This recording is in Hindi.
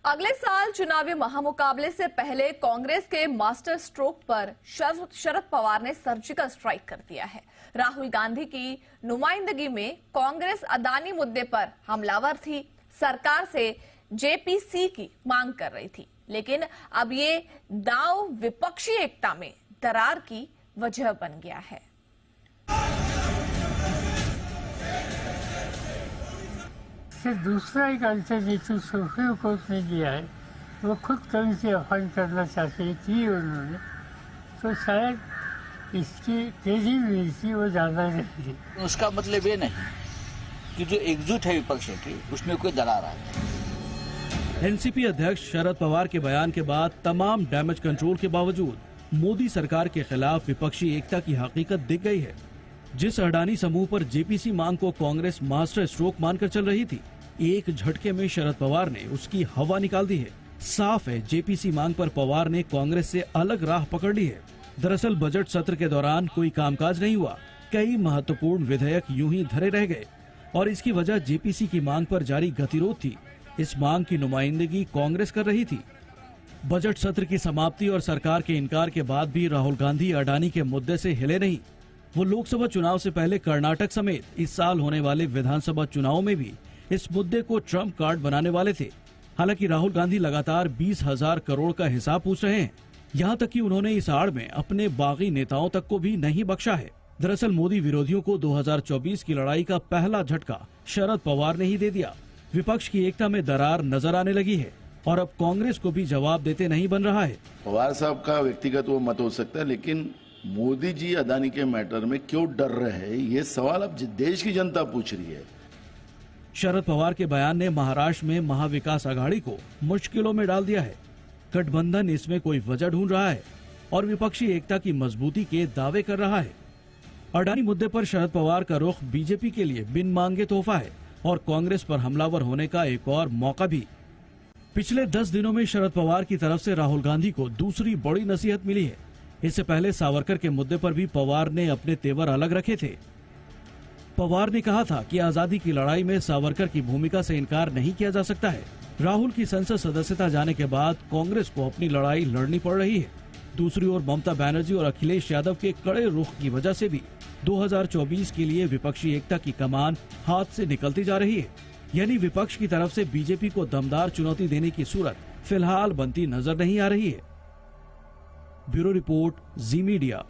अगले साल चुनावी महामुकाबले से पहले कांग्रेस के मास्टर स्ट्रोक पर शरद पवार ने सर्जिकल स्ट्राइक कर दिया है। राहुल गांधी की नुमाइंदगी में कांग्रेस अदानी मुद्दे पर हमलावर थी, सरकार से जेपीसी की मांग कर रही थी, लेकिन अब ये दांव विपक्षी एकता में दरार की वजह बन गया है। दूसरा एक अल्टरनेटिव सुप्रीम कोर्ट ने दिया है, वो खुद कहीं से अफाइन करना चाहते थी उन्होंने, तो शायद इसकी क्रेडिबिलिटी वो ज्यादा रहेगी। उसका मतलब ये नहीं कि जो एकजुट है विपक्ष की उसमें कोई दरार आए। एनसीपी अध्यक्ष शरद पवार के बयान के बाद तमाम डैमेज कंट्रोल के बावजूद मोदी सरकार के खिलाफ विपक्षी एकता की हकीकत दिख गई है। जिस अडानी समूह पर जेपीसी मांग को कांग्रेस मास्टर स्ट्रोक मानकर चल रही थी, एक झटके में शरद पवार ने उसकी हवा निकाल दी है। साफ है, जेपीसी मांग पर पवार ने कांग्रेस से अलग राह पकड़ ली है। दरअसल बजट सत्र के दौरान कोई कामकाज नहीं हुआ, कई महत्वपूर्ण विधेयक यूं ही धरे रह गए और इसकी वजह जेपीसी की मांग पर जारी गतिरोध थी। इस मांग की नुमाइंदगी कांग्रेस कर रही थी। बजट सत्र की समाप्ति और सरकार के इनकार के बाद भी राहुल गांधी अडानी के मुद्दे से हिले नहीं। वो लोकसभा चुनाव से पहले कर्नाटक समेत इस साल होने वाले विधानसभा चुनाव में भी इस मुद्दे को ट्रम्प कार्ड बनाने वाले थे। हालांकि राहुल गांधी लगातार 20,000 करोड़ का हिसाब पूछ रहे हैं। यहाँ तक कि उन्होंने इस आड़ में अपने बागी नेताओं तक को भी नहीं बख्शा है। दरअसल मोदी विरोधियों को 2024 की लड़ाई का पहला झटका शरद पवार ने ही दे दिया। विपक्ष की एकता में दरार नजर आने लगी है और अब कांग्रेस को भी जवाब देते नहीं बन रहा है। पवार साहब का व्यक्तिगत वो मत हो सकता है, लेकिन मोदी जी अदानी के मैटर में क्यों डर रहे हैं, ये सवाल अब देश की जनता पूछ रही है। शरद पवार के बयान ने महाराष्ट्र में महाविकास आघाड़ी को मुश्किलों में डाल दिया है। गठबंधन इसमें कोई वजह ढूंढ रहा है और विपक्षी एकता की मजबूती के दावे कर रहा है। अडानी मुद्दे पर शरद पवार का रुख बीजेपी के लिए बिन मांगे तोहफा है और कांग्रेस पर हमलावर होने का एक और मौका भी। पिछले 10 दिनों में शरद पवार की तरफ से राहुल गांधी को दूसरी बड़ी नसीहत मिली है। इससे पहले सावरकर के मुद्दे पर भी पवार ने अपने तेवर अलग रखे थे। पवार ने कहा था कि आजादी की लड़ाई में सावरकर की भूमिका से इनकार नहीं किया जा सकता है। राहुल की संसद सदस्यता जाने के बाद कांग्रेस को अपनी लड़ाई लड़नी पड़ रही है। दूसरी ओर ममता बनर्जी और अखिलेश यादव के कड़े रुख की वजह से भी 2024 के लिए विपक्षी एकता की कमान हाथ से निकलती जा रही है। यानी विपक्ष की तरफ से बीजेपी को दमदार चुनौती देने की सूरत फिलहाल बनती नजर नहीं आ रही है। ब्यूरो रिपोर्ट, जी मीडिया।